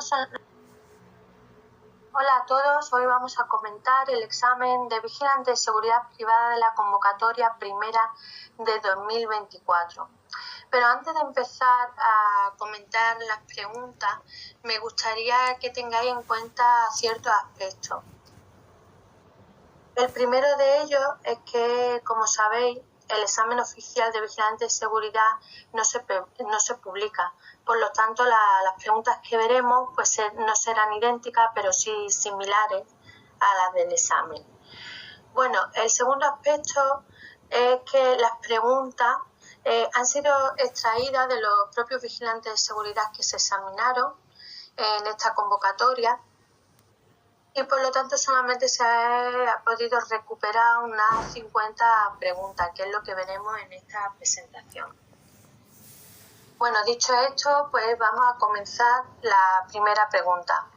son... Hola a todos, hoy vamos a comentar el examen de vigilante de seguridad privada de la convocatoria primera de 2024. Pero antes de empezar a comentar las preguntas, me gustaría que tengáis en cuenta ciertos aspectos. El primero de ellos es que, como sabéis, el examen oficial de vigilante de seguridad no se publica. Por lo tanto, las preguntas que veremos pues no serán idénticas, pero sí similares a las del examen. Bueno, el segundo aspecto es que las preguntas han sido extraídas de los propios vigilantes de seguridad que se examinaron en esta convocatoria y por lo tanto solamente se ha podido recuperar unas 50 preguntas, que es lo que veremos en esta presentación. Bueno, dicho esto, pues vamos a comenzar la primera pregunta.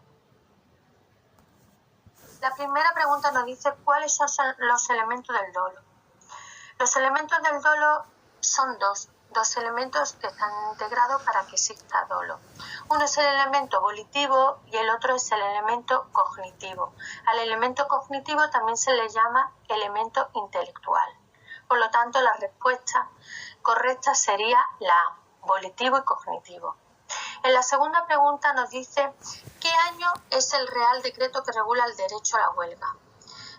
La primera pregunta nos dice cuáles son los elementos del dolo. Los elementos del dolo son dos elementos que están integrados para que exista dolo. Uno es el elemento volitivo y el otro es el elemento cognitivo. Al elemento cognitivo también se le llama elemento intelectual. Por lo tanto, la respuesta correcta sería la A, volitivo y cognitivo. En la segunda pregunta nos dice ¿qué año es el Real Decreto que regula el derecho a la huelga?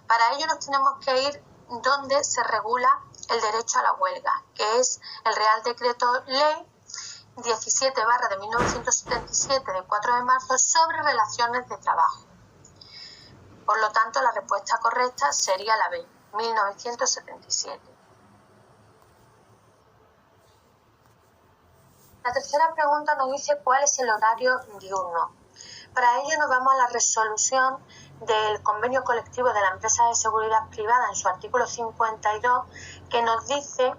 Para ello nos tenemos que ir donde se regula el derecho a la huelga, que es el Real Decreto Ley 17/1977 de 4 de marzo sobre relaciones de trabajo. Por lo tanto, la respuesta correcta sería la B, 1977. La tercera pregunta nos dice cuál es el horario diurno. Para ello nos vamos a la resolución del convenio colectivo de la empresa de seguridad privada en su artículo 52, que nos dice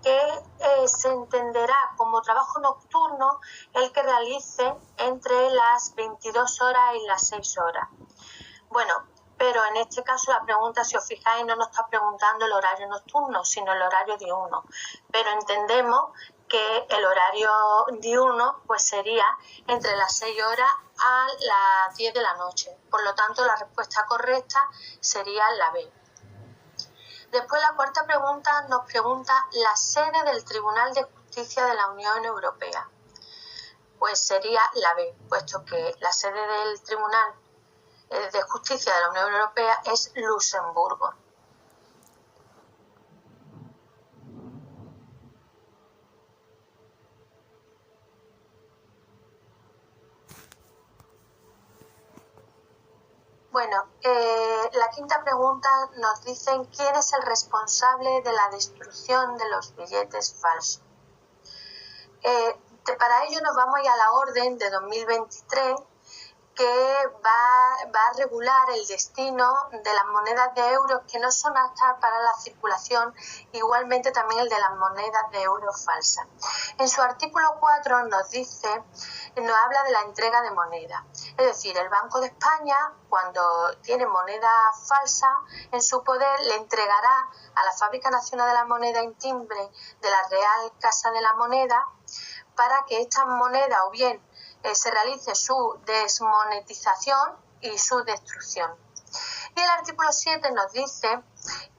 que se entenderá como trabajo nocturno el que realice entre las 22 horas y las 6 horas. Bueno, pero en este caso la pregunta, si os fijáis, no nos está preguntando el horario nocturno, sino el horario diurno. Pero entendemos que el horario diurno pues sería entre las 6 horas a las 10 de la noche. Por lo tanto, la respuesta correcta sería la B. Después, la cuarta pregunta nos pregunta la sede del Tribunal de Justicia de la Unión Europea. Pues sería la B, puesto que la sede del Tribunal de Justicia de la Unión Europea es Luxemburgo. Bueno, la quinta pregunta nos dicen quién es el responsable de la destrucción de los billetes falsos. Para ello nos vamos a ir a la orden de 2023 que va a regular el destino de las monedas de euros que no son aptas para la circulación, igualmente también el de las monedas de euros falsas. En su artículo 4 nos habla de la entrega de moneda. Es decir, el Banco de España, cuando tiene moneda falsa en su poder, le entregará a la Fábrica Nacional de la Moneda en timbre de la Real Casa de la Moneda para que estas monedas o bien se realice su desmonetización y su destrucción. Y el artículo 7 nos dice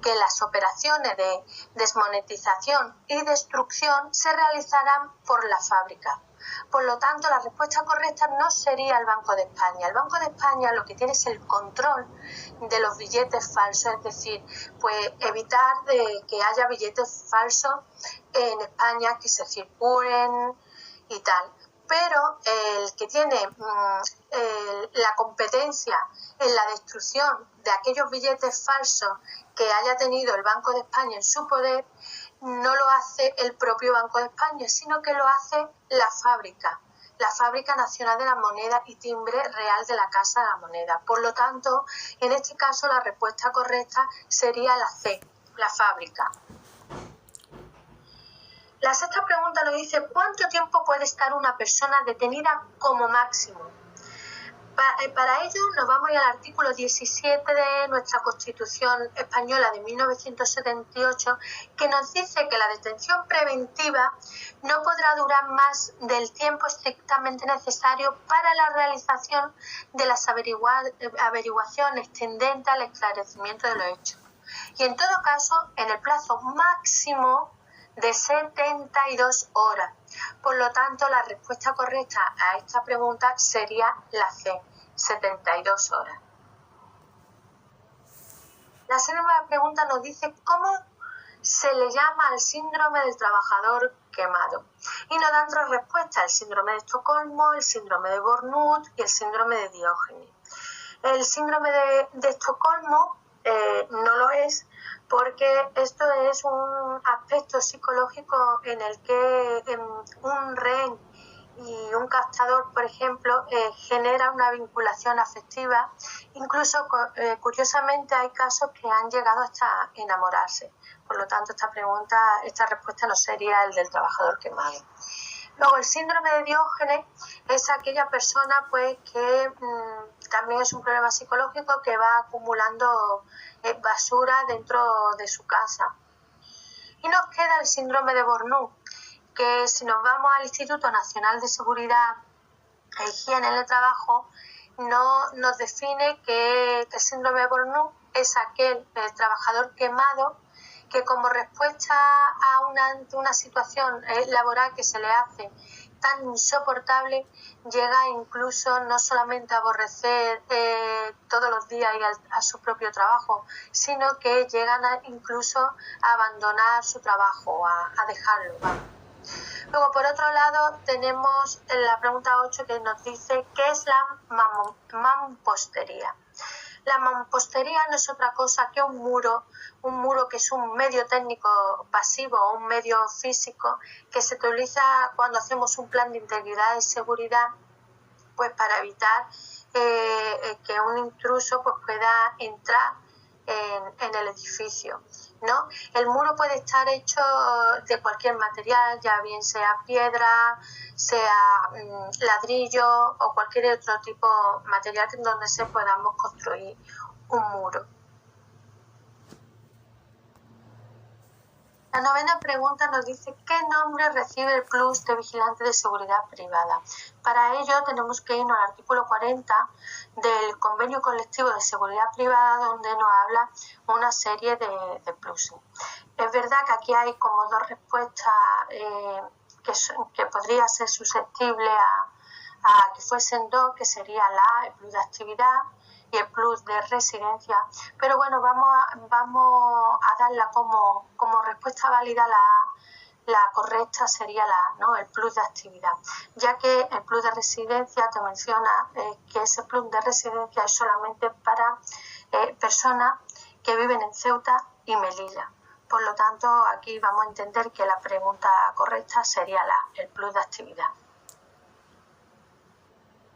que las operaciones de desmonetización y destrucción se realizarán por la fábrica. Por lo tanto, la respuesta correcta no sería el Banco de España. El Banco de España lo que tiene es el control de los billetes falsos, es decir, pues evitar que haya billetes falsos en España que se circulen y tal. Pero el que tiene la competencia en la destrucción de aquellos billetes falsos que haya tenido el Banco de España en su poder, no lo hace el propio Banco de España, sino que lo hace la Fábrica Nacional de la Moneda y Timbre Real de la Casa de la Moneda. Por lo tanto, en este caso la respuesta correcta sería la C, la fábrica. La sexta pregunta nos dice ¿cuánto tiempo puede estar una persona detenida como máximo? Para ello nos vamos al artículo 17 de nuestra Constitución Española de 1978, que nos dice que la detención preventiva no podrá durar más del tiempo estrictamente necesario para la realización de las averiguaciones tendentes al esclarecimiento de los hechos. Y en todo caso, en el plazo máximo de 72 horas. Por lo tanto, la respuesta correcta a esta pregunta sería la C, 72 horas. La segunda pregunta nos dice cómo se le llama al síndrome del trabajador quemado. Y nos dan tres respuestas: el síndrome de Estocolmo, el síndrome de Burnout y el síndrome de Diógenes. El síndrome de Estocolmo no lo es, porque esto es un aspecto psicológico en el que un rehén y un captador, por ejemplo, genera una vinculación afectiva. Incluso, curiosamente, hay casos que han llegado hasta enamorarse. Por lo tanto, esta respuesta no sería el del trabajador quemado. Luego, el síndrome de Diógenes es aquella persona pues que también es un problema psicológico, que va acumulando basura dentro de su casa. Y nos queda el síndrome de Burnout, que si nos vamos al Instituto Nacional de Seguridad e Higiene en el Trabajo, nos define que el síndrome de Burnout es aquel trabajador quemado que, como respuesta a una situación laboral que se le hace tan insoportable, llega incluso no solamente a aborrecer todos los días ir a su propio trabajo, sino que llegan incluso a abandonar su trabajo, a dejarlo. ¿Vale? Luego, por otro lado, tenemos la pregunta 8, que nos dice ¿qué es la mampostería? La mampostería no es otra cosa que un muro que es un medio técnico pasivo o un medio físico que se utiliza cuando hacemos un plan de integridad y seguridad, pues para evitar que un intruso pues pueda entrar en el edificio, ¿no? El muro puede estar hecho de cualquier material, ya bien sea piedra, sea ladrillo o cualquier otro tipo de material donde se podamos construir un muro. La novena pregunta nos dice ¿qué nombre recibe el plus de vigilante de seguridad privada? Para ello tenemos que irnos al artículo 40 del Convenio Colectivo de Seguridad Privada, donde nos habla una serie de pluses. Es verdad que aquí hay como dos respuestas que podría ser susceptible a que fuesen dos, que sería el plus de actividad y el plus de residencia, pero bueno, vamos a darla como respuesta válida. La correcta sería el plus de actividad, ya que el plus de residencia te menciona que ese plus de residencia es solamente para personas que viven en Ceuta y Melilla. Por lo tanto, aquí vamos a entender que la pregunta correcta sería el plus de actividad.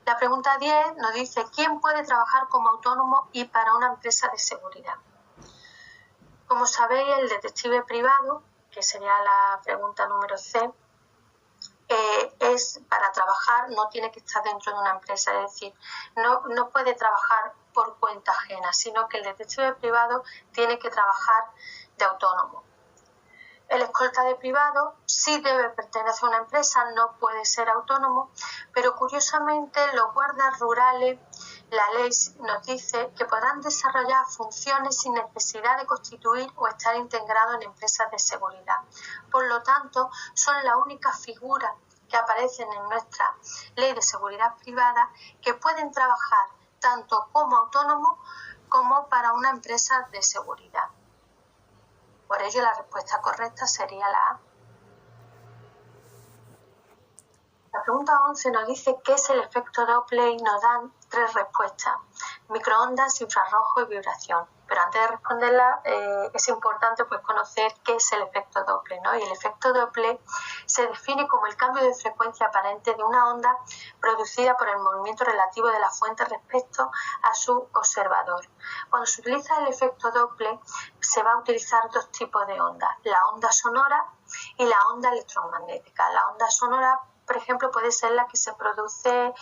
La pregunta 10 nos dice ¿quién puede trabajar como autónomo y para una empresa de seguridad? Como sabéis, el detective privado, que sería la pregunta número C, es para trabajar, no tiene que estar dentro de una empresa, es decir, no puede trabajar por cuenta ajena, sino que el detective privado tiene que trabajar de autónomo. El escolta de privado sí debe pertenecer a una empresa, no puede ser autónomo, pero curiosamente los guardas rurales, la ley nos dice que podrán desarrollar funciones sin necesidad de constituir o estar integrados en empresas de seguridad. Por lo tanto, son la única figura que aparecen en nuestra ley de seguridad privada que pueden trabajar tanto como autónomos como para una empresa de seguridad. Por ello, la respuesta correcta sería la A. La pregunta 11 nos dice qué es el efecto Doppler y nos dan tres respuestas: microondas, infrarrojo y vibración. Pero antes de responderla es importante pues conocer qué es el efecto Doppler, ¿no? Y el efecto Doppler se define como el cambio de frecuencia aparente de una onda producida por el movimiento relativo de la fuente respecto a su observador. Cuando se utiliza el efecto Doppler se va a utilizar dos tipos de ondas: la onda sonora y la onda electromagnética. La onda sonora por ejemplo, puede ser la que se produce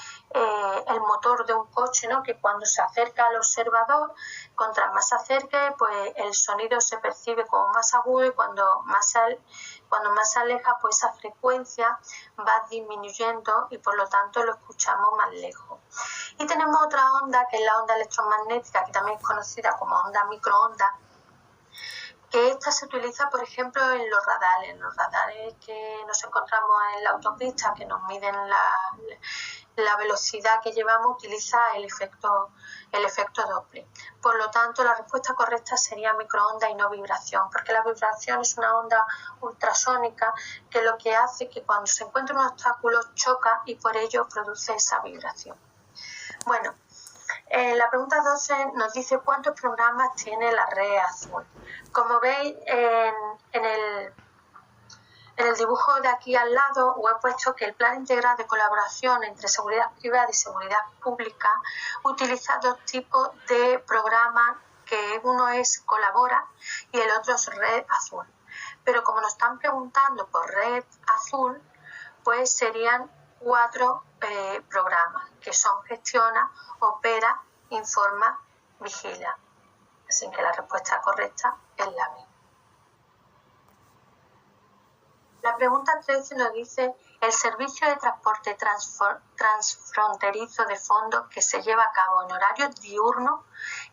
el motor de un coche, ¿no? Que cuando se acerca al observador, contra más se acerque, pues el sonido se percibe como más agudo, y cuando más se aleja, pues esa frecuencia va disminuyendo y por lo tanto lo escuchamos más lejos. Y tenemos otra onda, que es la onda electromagnética, que también es conocida como onda microondas, que esta se utiliza, por ejemplo, en los radares que nos encontramos en la autopista, que nos miden la velocidad que llevamos, utiliza el efecto Doppler. Por lo tanto, la respuesta correcta sería microondas y no vibración, porque la vibración es una onda ultrasónica que lo que hace es que cuando se encuentra un obstáculo choca y por ello produce esa vibración. Bueno, la pregunta 12 nos dice cuántos programas tiene la red azul. Como veis en el dibujo de aquí al lado, os he puesto que el Plan Integral de Colaboración entre Seguridad Privada y Seguridad Pública utiliza dos tipos de programas, que uno es Colabora y el otro es Red Azul. Pero como nos están preguntando por Red Azul, pues serían 4 programas, que son Gestiona, Opera, Informa, Vigila. Así que la respuesta correcta es la B. La pregunta 13 nos dice: el servicio de transporte transfronterizo de fondos que se lleva a cabo en horario diurno,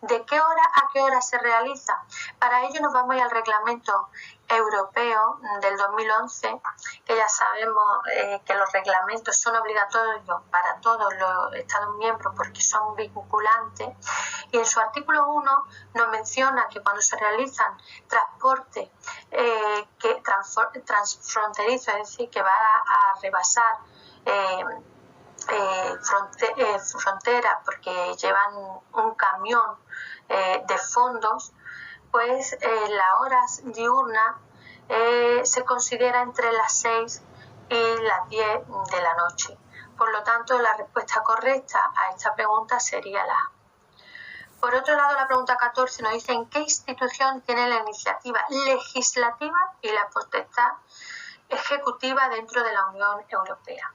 ¿de qué hora a qué hora se realiza? Para ello nos vamos al reglamento europeo del 2011, que ya sabemos que los reglamentos son obligatorios para todos los Estados miembros porque son vinculantes, y en su artículo 1 nos menciona que cuando se realizan transportes transfronterizo, es decir, que va a rebasar fronteras porque llevan un camión de fondos, pues las horas diurnas se considera entre las 6 y las 10 de la noche. Por lo tanto, la respuesta correcta a esta pregunta sería la A. Por otro lado, la pregunta 14 nos dice: ¿en qué institución tiene la iniciativa legislativa y la potestad ejecutiva dentro de la Unión Europea?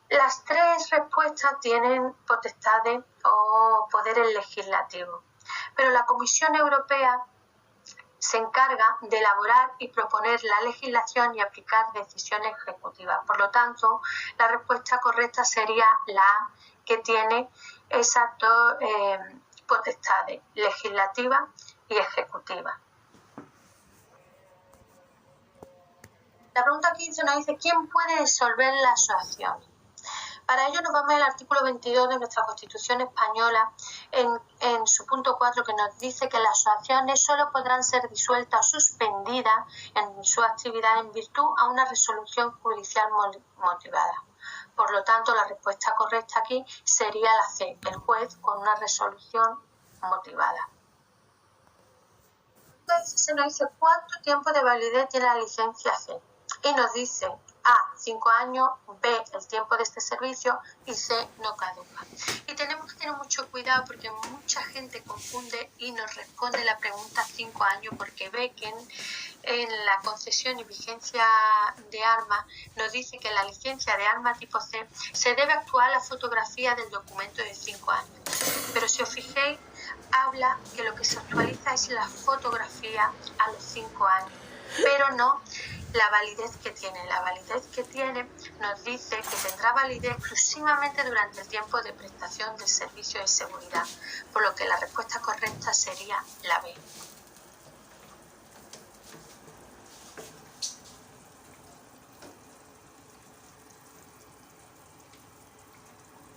Las 3 respuestas tienen potestades o poderes legislativos, pero la Comisión Europea se encarga de elaborar y proponer la legislación y aplicar decisiones ejecutivas. Por lo tanto, la respuesta correcta sería la A, que tiene esas dos potestades, legislativa y ejecutiva. La pregunta 15 nos dice: ¿quién puede disolver la asociación? Para ello nos vamos al artículo 22 de nuestra Constitución española, en su punto 4, que nos dice que las asociaciones solo podrán ser disueltas o suspendidas en su actividad en virtud a una resolución judicial motivada. Por lo tanto, la respuesta correcta aquí sería la C, el juez con una resolución motivada. Entonces se nos dice cuánto tiempo de validez tiene la licencia C, y nos dice A, 5 años, B, el tiempo de este servicio, y C, no caduca. Y tenemos que tener mucho cuidado porque mucha gente confunde y nos responde la pregunta 5 años porque ve que en la concesión y vigencia de armas nos dice que en la licencia de arma tipo C se debe actuar la fotografía del documento de 5 años. Pero si os fijéis, habla que lo que se actualiza es la fotografía a los 5 años, pero no la validez que tiene. La validez que tiene nos dice que tendrá validez exclusivamente durante el tiempo de prestación del servicio de seguridad, por lo que la respuesta correcta sería la B.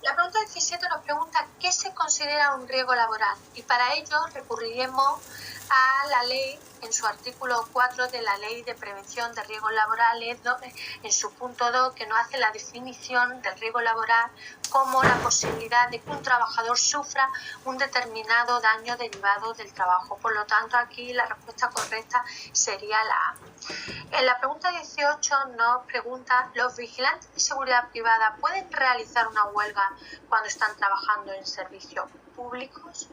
La pregunta 17 nos pregunta ¿qué se considera un riesgo laboral? Y para ello recurriremos a la ley en su artículo 4 de la Ley de Prevención de Riesgos Laborales, en su punto 2, que nos hace la definición del riesgo laboral como la posibilidad de que un trabajador sufra un determinado daño derivado del trabajo. Por lo tanto, aquí la respuesta correcta sería la A. En la pregunta 18 nos pregunta, ¿los vigilantes de seguridad privada pueden realizar una huelga cuando están trabajando en servicios públicos?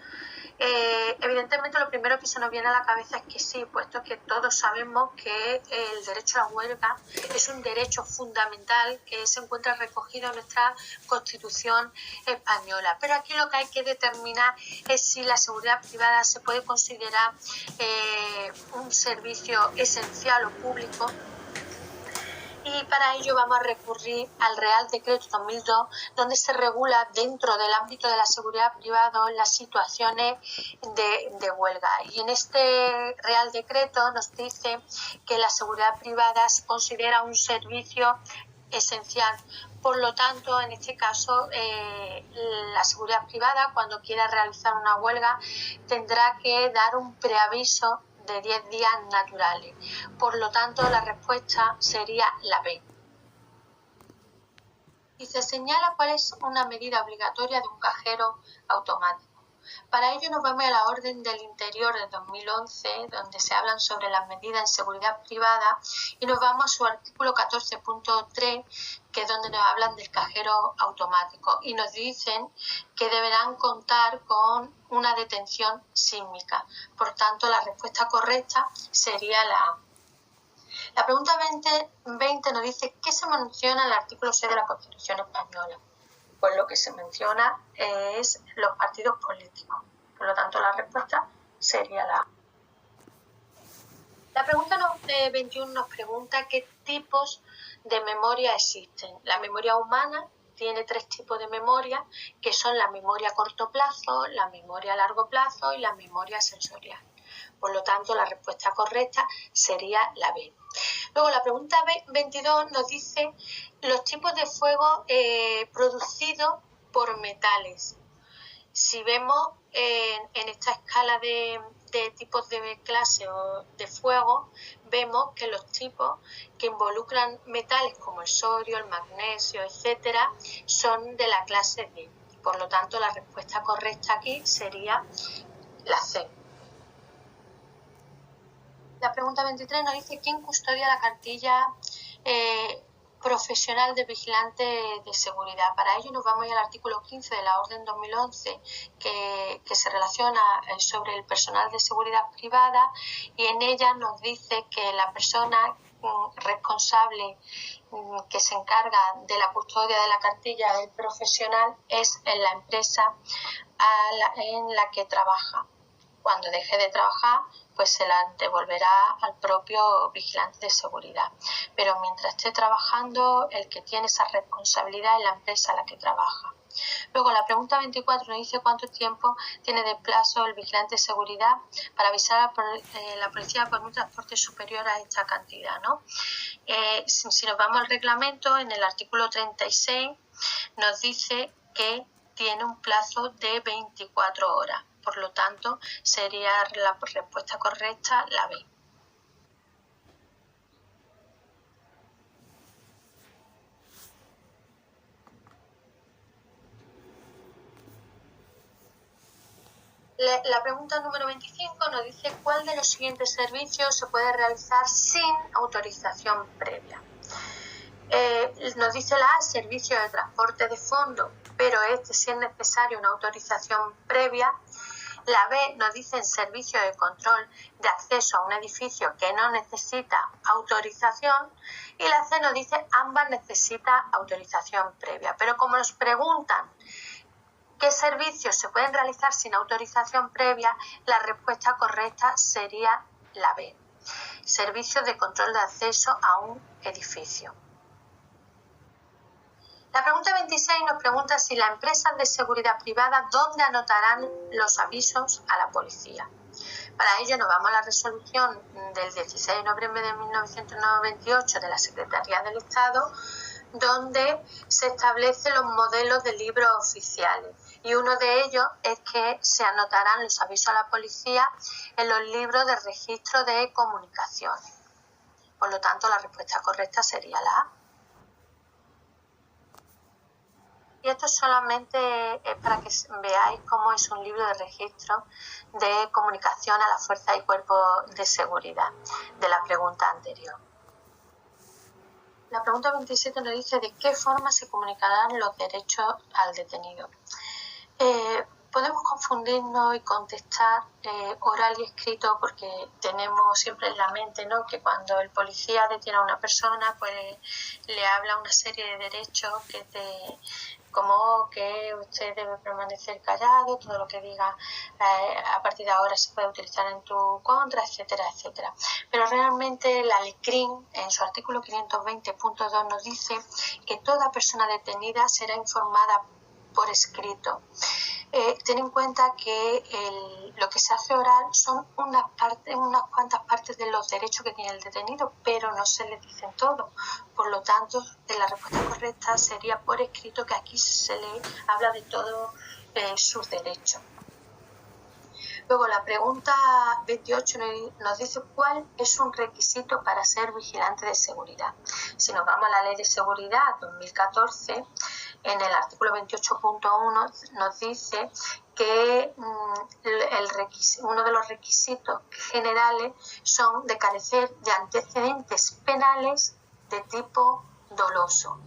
Evidentemente lo primero que se nos viene a la cabeza es que sí, puesto que todos sabemos que el derecho a la huelga es un derecho fundamental que se encuentra recogido en nuestra Constitución española. Pero aquí lo que hay que determinar es si la seguridad privada se puede considerar un servicio esencial o público. Y para ello vamos a recurrir al Real Decreto 2002, donde se regula dentro del ámbito de la seguridad privada las situaciones de huelga. Y en este Real Decreto nos dice que la seguridad privada se considera un servicio esencial. Por lo tanto, en este caso, la seguridad privada, cuando quiera realizar una huelga, tendrá que dar un preaviso de 10 días naturales. Por lo tanto, la respuesta sería la B. Y se señala cuál es una medida obligatoria de un cajero automático. Para ello nos vamos a la Orden del Interior de 2011, donde se hablan sobre las medidas en seguridad privada, y nos vamos a su artículo 14.3, que es donde nos hablan del cajero automático, y nos dicen que deberán contar con una detención sísmica. Por tanto, la respuesta correcta sería la A. La pregunta 20 nos dice ¿qué se menciona en el artículo 6 de la Constitución española? Pues lo que se menciona es los partidos políticos. Por lo tanto, la respuesta sería la A. La pregunta 21 nos pregunta qué tipos de memoria existen. La memoria humana tiene 3 tipos de memoria, que son la memoria a corto plazo, la memoria a largo plazo y la memoria sensorial. Por lo tanto, la respuesta correcta sería la B. Luego, la pregunta 22 nos dice los tipos de fuego producidos por metales. Si vemos en esta escala de tipos de clase o de fuego, vemos que los tipos que involucran metales como el sodio, el magnesio, etcétera, son de la clase D. Por lo tanto, la respuesta correcta aquí sería la C. La pregunta 23 nos dice ¿quién custodia la cartilla profesional de vigilante de seguridad? Para ello nos vamos al artículo 15 de la Orden 2011 que se relaciona sobre el personal de seguridad privada, y en ella nos dice que la persona responsable que se encarga de la custodia de la cartilla del profesional es en la empresa en la que trabaja. Cuando deje de trabajar, pues se la devolverá al propio vigilante de seguridad. Pero mientras esté trabajando, el que tiene esa responsabilidad es la empresa en la que trabaja. Luego, la pregunta 24 nos dice cuánto tiempo tiene de plazo el vigilante de seguridad para avisar a la policía por un transporte superior a esta cantidad, ¿no? Si nos vamos al reglamento, en el artículo 36 nos dice que tiene un plazo de 24 horas. Por lo tanto, sería la respuesta correcta la B. La pregunta número 25 nos dice ¿cuál de los siguientes servicios se puede realizar sin autorización previa? Nos dice la A, servicio de transporte de fondo, pero si es necesario una autorización previa. La B nos dice servicio de control de acceso a un edificio que no necesita autorización, y la C nos dice ambas necesita autorización previa. Pero como nos preguntan qué servicios se pueden realizar sin autorización previa, la respuesta correcta sería la B, servicio de control de acceso a un edificio. La pregunta 26 nos pregunta si las empresas de seguridad privada, ¿dónde anotarán los avisos a la policía? Para ello nos vamos a la resolución del 16 de noviembre de 1998 de la Secretaría del Estado, donde se establecen los modelos de libros oficiales, y uno de ellos es que se anotarán los avisos a la policía en los libros de registro de comunicaciones. Por lo tanto, la respuesta correcta sería la A. Y esto solamente es para que veáis cómo es un libro de registro de comunicación a las fuerzas y cuerpos de seguridad de la pregunta anterior. La pregunta 27 nos dice de qué forma se comunicarán los derechos al detenido. Podemos confundir confundirnos y contestar oral y escrito, porque tenemos siempre en la mente, ¿no?, que cuando el policía detiene a una persona, pues le habla una serie de derechos como que usted debe permanecer callado, todo lo que diga a partir de ahora se puede utilizar en tu contra, etcétera, etcétera. Pero realmente la LECRIM, en su artículo 520.2, nos dice que toda persona detenida será informada por escrito. Ten en cuenta que lo que se hace oral son unas cuantas partes de los derechos que tiene el detenido, pero no se le dicen todo. Por lo tanto, la respuesta correcta sería por escrito, que aquí se le habla de todos sus derechos. Luego, la pregunta 28 nos dice cuál es un requisito para ser vigilante de seguridad. Si nos vamos a la Ley de Seguridad 2014, en el artículo 28.1 nos dice que uno de los requisitos generales son de carecer de antecedentes penales de tipo doloso.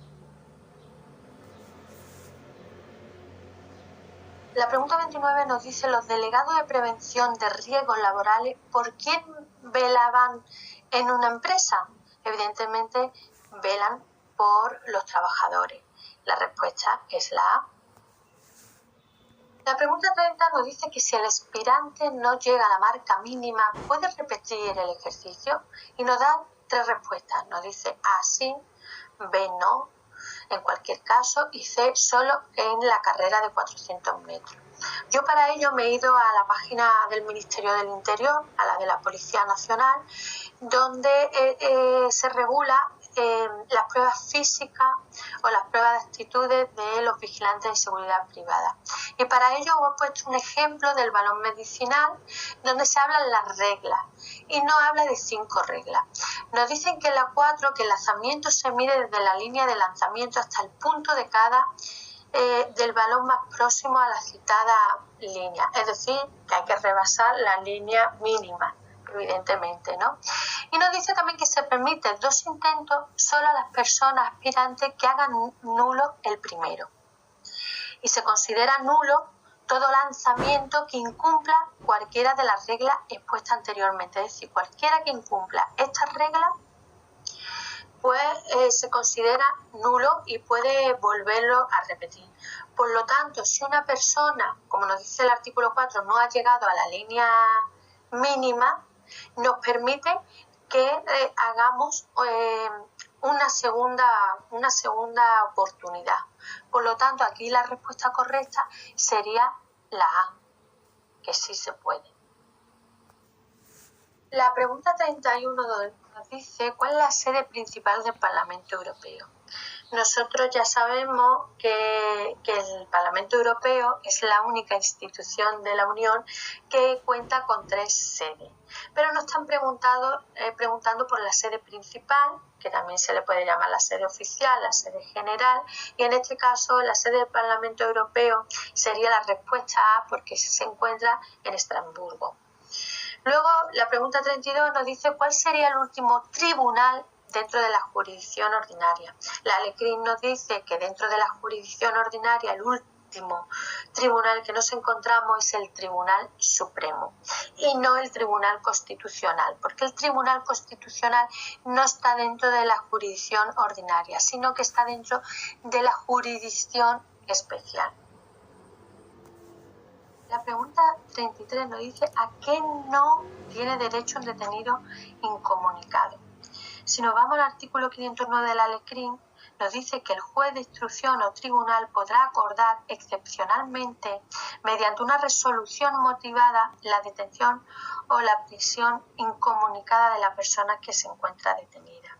La pregunta 29 nos dice: los delegados de prevención de riesgos laborales, ¿por quién velaban en una empresa? Evidentemente velan por los trabajadores. La respuesta es la A. La pregunta 30 nos dice que si el aspirante no llega a la marca mínima, ¿puede repetir el ejercicio? Y nos da 3 respuestas. Nos dice A sí, B no, en cualquier caso, y C solo en la carrera de 400 metros. Yo para ello me he ido a la página del Ministerio del Interior, a la de la Policía Nacional, donde se regula las pruebas físicas o las pruebas de actitudes de los vigilantes de seguridad privada. Y para ello os he puesto un ejemplo del balón medicinal, donde se hablan las reglas, y nos habla de 5 reglas. Nos dicen que en la 4 que el lanzamiento se mide desde la línea de lanzamiento hasta el punto de cada del balón más próximo a la citada línea, es decir, que hay que rebasar la línea mínima, evidentemente, ¿no? Y nos dice también que se permite 2 intentos solo a las personas aspirantes que hagan nulo el primero. Y se considera nulo todo lanzamiento que incumpla cualquiera de las reglas expuestas anteriormente. Es decir, cualquiera que incumpla estas reglas, pues se considera nulo y puede volverlo a repetir. Por lo tanto, si una persona, como nos dice el artículo 4, no ha llegado a la línea mínima, nos permite que hagamos una segunda oportunidad. Por lo tanto, aquí la respuesta correcta sería la A, que sí se puede. La pregunta 31 nos dice cuál es la sede principal del Parlamento Europeo. Nosotros ya sabemos que el Parlamento Europeo es la única institución de la Unión que cuenta con 3 sedes. Pero nos están preguntando por la sede principal, que también se le puede llamar la sede oficial, la sede general, y en este caso la sede del Parlamento Europeo sería la respuesta A, porque se encuentra en Estrasburgo. Luego, la pregunta 32 nos dice cuál sería el último tribunal dentro de la jurisdicción ordinaria. La LECRIM nos dice que dentro de la jurisdicción ordinaria el último tribunal que nos encontramos es el Tribunal Supremo y no el Tribunal Constitucional, porque el Tribunal Constitucional no está dentro de la jurisdicción ordinaria, sino que está dentro de la jurisdicción especial. La pregunta 33 nos dice ¿a qué no tiene derecho un detenido incomunicado? Si nos vamos al artículo 509 de la LECRIM, nos dice que el juez de instrucción o tribunal podrá acordar excepcionalmente, mediante una resolución motivada, la detención o la prisión incomunicada de la persona que se encuentra detenida.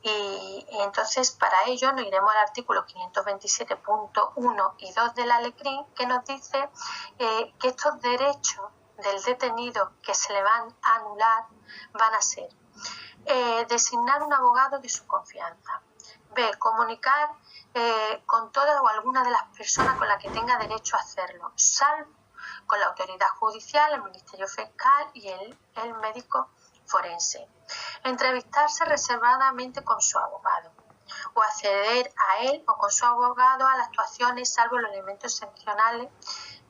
Y entonces para ello nos iremos al artículo 527.1 y 2 de la LECRIM, que nos dice que estos derechos del detenido que se le van a anular van a ser designar un abogado de su confianza, B, comunicar con todas o algunas de las personas con las que tenga derecho a hacerlo, salvo con la autoridad judicial, el Ministerio Fiscal y el médico forense. Entrevistarse reservadamente con su abogado o acceder a él o con su abogado a las actuaciones, salvo los elementos excepcionales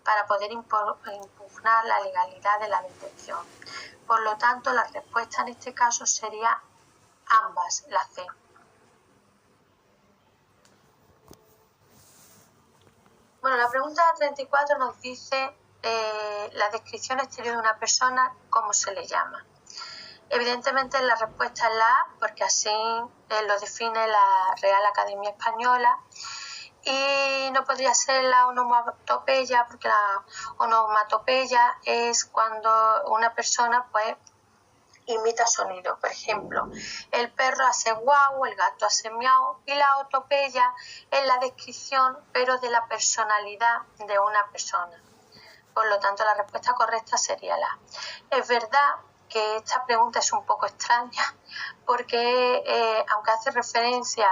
para poder impugnar la legalidad de la detención. Por lo tanto, la respuesta en este caso sería ambas, la C. Bueno, la pregunta 34 nos dice la descripción exterior de una persona, ¿cómo se le llama? Evidentemente la respuesta es la A, porque así lo define la Real Academia Española, y no podría ser la onomatopeya, porque la onomatopeya es cuando una persona pues imita sonido. Por ejemplo, el perro hace guau, el gato hace miau, y la onomatopeya es la descripción pero de la personalidad de una persona. Por lo tanto, la respuesta correcta sería la A. Es verdad que esta pregunta es un poco extraña porque aunque hace referencia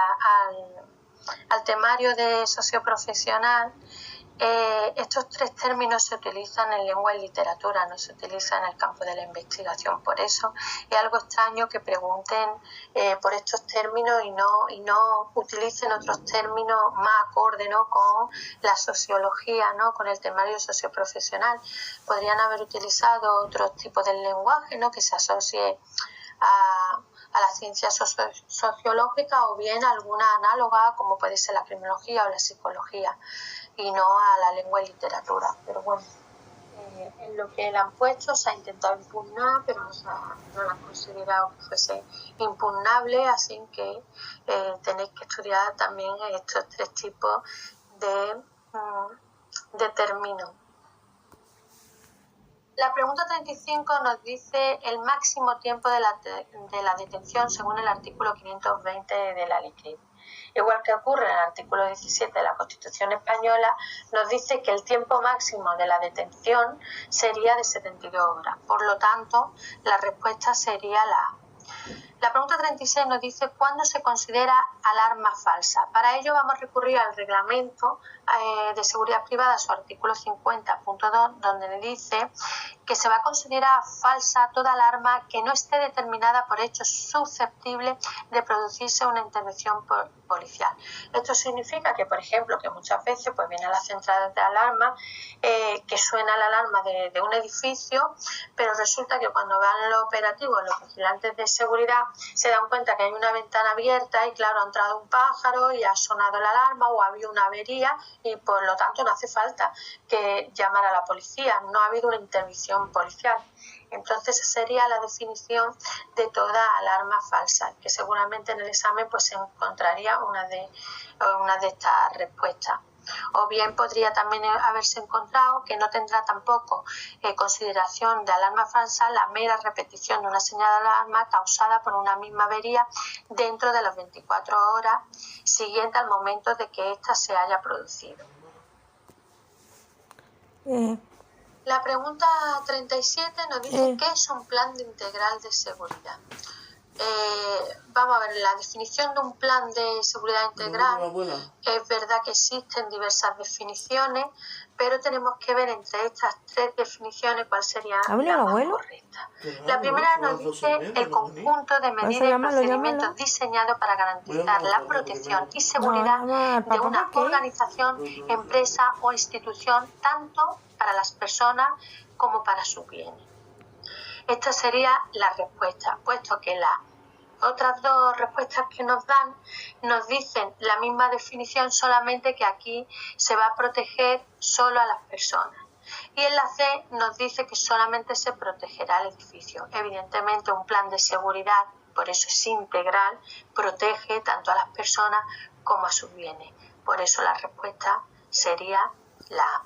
al temario de socioprofesional, estos tres términos se utilizan en lengua y literatura, no se utilizan en el campo de la investigación. Por eso es algo extraño que pregunten por estos términos y no utilicen otros términos más acorde, ¿no?, con la sociología, ¿no?, con el temario socioprofesional. Podrían haber utilizado otros tipos de lenguaje, ¿no?, que se asocie a la ciencia sociológica, o bien alguna análoga como puede ser la criminología o la psicología, y no a la lengua y literatura. Pero bueno, en lo que le han puesto se ha intentado impugnar, pero no la han considerado que fuese impugnable, así que tenéis que estudiar también estos tres tipos de términos. La pregunta 35 nos dice el máximo tiempo de la detención según el artículo 520 de la LICRIP. Igual que ocurre en el artículo 17 de la Constitución Española, nos dice que el tiempo máximo de la detención sería de 72 horas. Por lo tanto, la respuesta sería la A. La pregunta 36 nos dice cuándo se considera alarma falsa. Para ello vamos a recurrir al reglamento de seguridad privada, su artículo 50.2, donde dice que se va a considerar falsa toda alarma que no esté determinada por hechos susceptibles de producirse una intervención policial. Esto significa que, por ejemplo, que muchas veces pues vienen las centrales de alarma, que suena la alarma de un edificio, pero resulta que cuando van los operativos, los vigilantes de seguridad, se dan cuenta que hay una ventana abierta y claro, ha entrado un pájaro y ha sonado la alarma o ha habido una avería y por lo tanto no hace falta que llamar a la policía, no ha habido una intervención policial. Entonces esa sería la definición de toda alarma falsa, que seguramente en el examen pues se encontraría una de estas respuestas. O bien podría también haberse encontrado que no tendrá tampoco consideración de alarma falsa la mera repetición de una señal de alarma causada por una misma avería dentro de las 24 horas siguientes al momento de que ésta se haya producido. La pregunta 37 nos dice ¿qué es un plan integral de seguridad? Vamos a ver, la definición de un plan de seguridad integral, es verdad que existen diversas definiciones, pero tenemos que ver entre estas tres definiciones cuál sería la más correcta. La primera nos dice el conjunto de medidas y procedimientos diseñados para garantizar la protección y seguridad de una organización, empresa o institución, tanto para las personas como para sus bienes. Esta sería la respuesta, puesto que las otras dos respuestas que nos dan nos dicen la misma definición, solamente que aquí se va a proteger solo a las personas. Y en la C nos dice que solamente se protegerá el edificio. Evidentemente un plan de seguridad, por eso es integral, protege tanto a las personas como a sus bienes. Por eso la respuesta sería la A.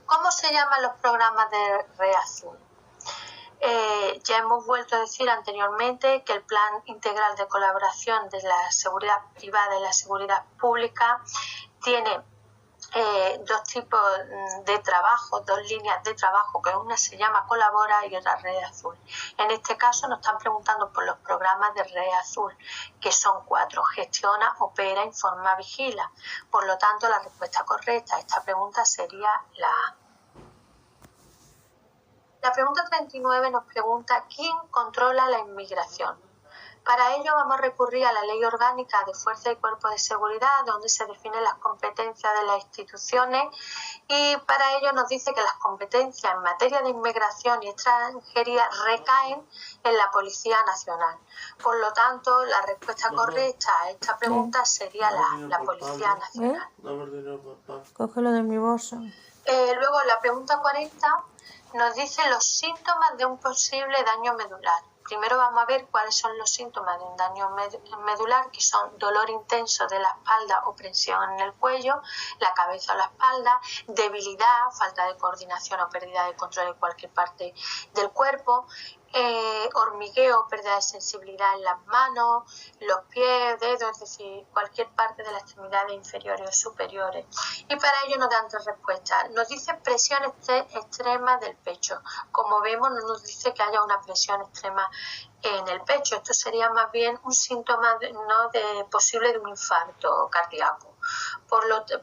¿Cómo se llaman los programas de Red Azul? Ya hemos vuelto a decir anteriormente que el Plan Integral de Colaboración de la Seguridad Privada y la Seguridad Pública tiene dos tipos de trabajo, dos líneas de trabajo, que una se llama Colabora y otra Red Azul. En este caso nos están preguntando por los programas de Red Azul, que son 4: gestiona, opera, informa, vigila. Por lo tanto, la respuesta correcta a esta pregunta sería la A. La pregunta 39 nos pregunta ¿quién controla la inmigración? Para ello vamos a recurrir a la Ley Orgánica de Fuerza y Cuerpos de Seguridad, donde se definen las competencias de las instituciones y para ello nos dice que las competencias en materia de inmigración y extranjería recaen en la Policía Nacional. Por lo tanto, la respuesta correcta a esta pregunta sería la Policía Nacional. Cógelo de mi bolsa. Luego, la pregunta 40 nos dice los síntomas de un posible daño medular. Primero vamos a ver cuáles son los síntomas de un daño medular, que son dolor intenso de la espalda o presión en el cuello, la cabeza o la espalda, debilidad, falta de coordinación o pérdida de control de cualquier parte del cuerpo, hormigueo, pérdida de sensibilidad en las manos, los pies, dedos, es decir, cualquier parte de las extremidades inferiores o superiores. Y para ello nos dan tres respuestas. Nos dice presión extrema del pecho. Como vemos, no nos dice que haya una presión extrema en el pecho. Esto sería más bien un síntoma posible de un infarto cardíaco.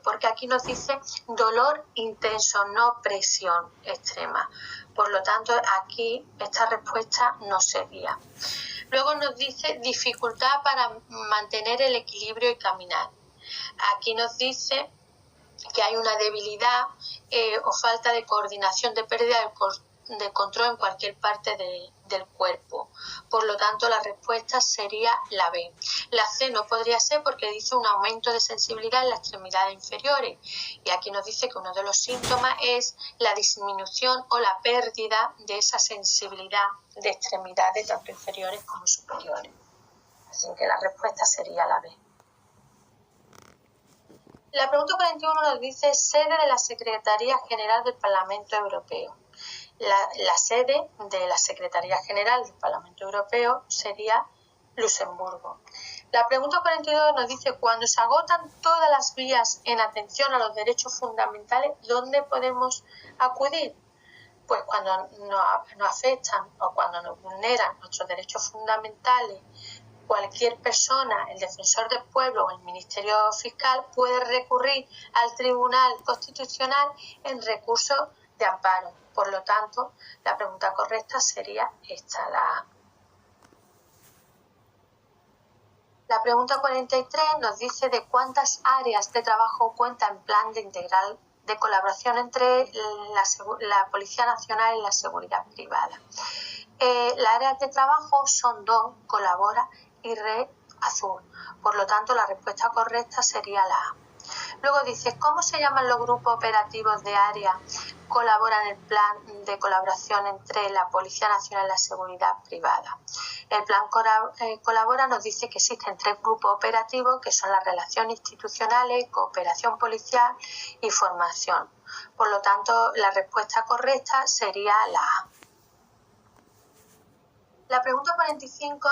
Porque aquí nos dice dolor intenso, no presión extrema. Por lo tanto, aquí esta respuesta no sería. Luego nos dice dificultad para mantener el equilibrio y caminar. Aquí nos dice que hay una debilidad o falta de coordinación, de pérdida de control en cualquier parte del cuerpo. Por lo tanto, la respuesta sería la B. La C no podría ser porque dice un aumento de sensibilidad en las extremidades inferiores. Y aquí nos dice que uno de los síntomas es la disminución o la pérdida de esa sensibilidad de extremidades tanto inferiores como superiores. Así que la respuesta sería la B. La pregunta 41 nos dice sede de la Secretaría General del Parlamento Europeo. La sede de la Secretaría General del Parlamento Europeo sería Luxemburgo. La pregunta 42 nos dice cuando se agotan todas las vías en atención a los derechos fundamentales, ¿dónde podemos acudir? Pues cuando nos afectan o cuando nos vulneran nuestros derechos fundamentales, cualquier persona, el defensor del pueblo o el Ministerio Fiscal puede recurrir al Tribunal Constitucional en recurso de amparo. Por lo tanto, la pregunta correcta sería esta, la A. La pregunta 43 nos dice de cuántas áreas de trabajo cuenta en plan de integral de colaboración entre la Policía Nacional y la Seguridad Privada. Las áreas de trabajo son 2, colabora y red azul. Por lo tanto, la respuesta correcta sería la A. Luego dice, ¿cómo se llaman los grupos operativos de área que colaboran en el plan de colaboración entre la Policía Nacional y la Seguridad Privada? El plan Colabora nos dice que existen 3 grupos operativos que son las relaciones institucionales, cooperación policial y formación. Por lo tanto, la respuesta correcta sería la A. La pregunta 45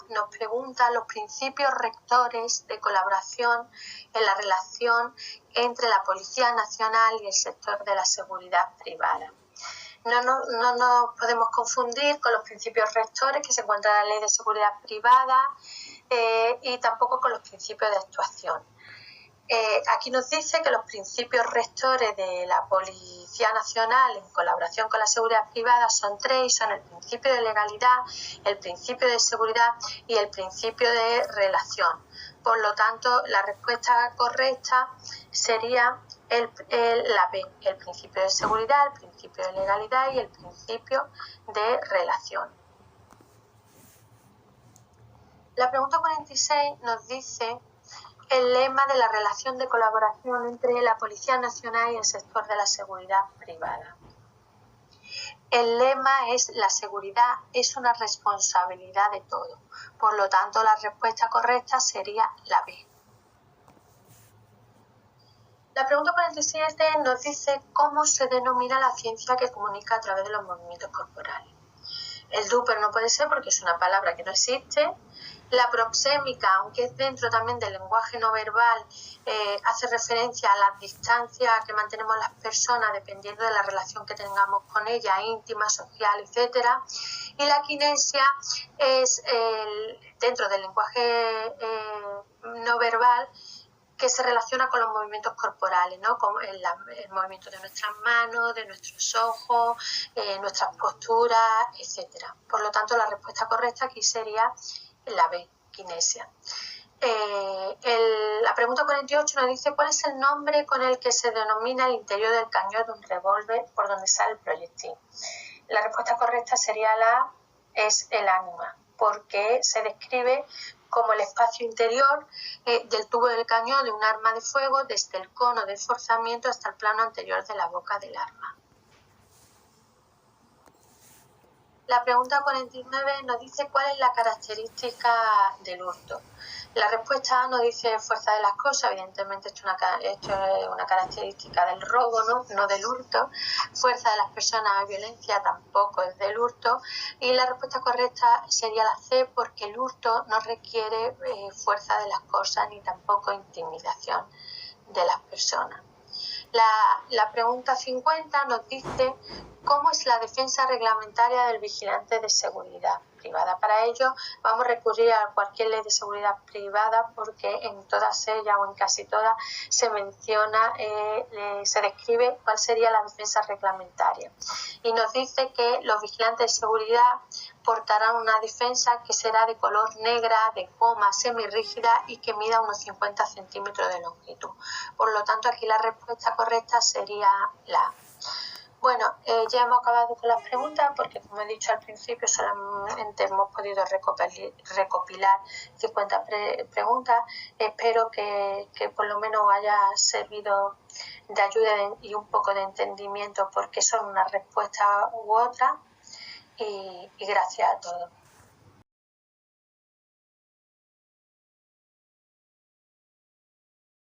nos pregunta los principios rectores de colaboración en la relación entre la Policía Nacional y el sector de la seguridad privada. No nos podemos confundir con los principios rectores que se encuentran en la Ley de Seguridad Privada y tampoco con los principios de actuación. Aquí nos dice que los principios rectores de la Policía Nacional en colaboración con la seguridad privada son 3 y son el principio de legalidad, el principio de seguridad y el principio de relación. Por lo tanto, la respuesta correcta sería la B, el principio de seguridad, el principio de legalidad y el principio de relación. La pregunta 46 nos dice el lema de la relación de colaboración entre la Policía Nacional y el sector de la seguridad privada. El lema es la seguridad es una responsabilidad de todos. Por lo tanto, la respuesta correcta sería la B. La pregunta 47 nos dice cómo se denomina la ciencia que comunica a través de los movimientos corporales. El Doppler no puede ser porque es una palabra que no existe. La proxémica, aunque es dentro también del lenguaje no verbal, hace referencia a las distancias que mantenemos las personas dependiendo de la relación que tengamos con ellas, íntima, social, etc. Y la kinesia es dentro del lenguaje no verbal que se relaciona con los movimientos corporales, ¿no? Como el movimiento de nuestras manos, de nuestros ojos, nuestras posturas, etc. Por lo tanto, la respuesta correcta aquí sería la B, kinesia. La pregunta 48 nos dice cuál es el nombre con el que se denomina el interior del cañón de un revólver por donde sale el proyectil. La respuesta correcta sería la A, es el ánima, porque se describe como el espacio interior del tubo del cañón de un arma de fuego desde el cono de forzamiento hasta el plano anterior de la boca del arma. La pregunta 49 nos dice cuál es la característica del hurto. La respuesta A nos dice fuerza de las cosas, evidentemente esto es una característica del robo, no del hurto. Fuerza de las personas, violencia, tampoco es del hurto. Y la respuesta correcta sería la C, porque el hurto no requiere fuerza de las cosas ni tampoco intimidación de las personas. La pregunta 50 nos dice cómo es la defensa reglamentaria del vigilante de seguridad privada. Para ello vamos a recurrir a cualquier ley de seguridad privada porque en todas ellas o en casi todas se menciona, se describe cuál sería la defensa reglamentaria. Y nos dice que los vigilantes de seguridad portarán una defensa que será de color negra, de goma semirrígida y que mida unos 50 centímetros de longitud. Por lo tanto, aquí la respuesta correcta sería la A. Bueno, ya hemos acabado con las preguntas porque, como he dicho al principio, solamente hemos podido recopilar 50 preguntas. Espero que por lo menos haya servido de ayuda y un poco de entendimiento porque son una respuesta u otra. Y gracias a todos.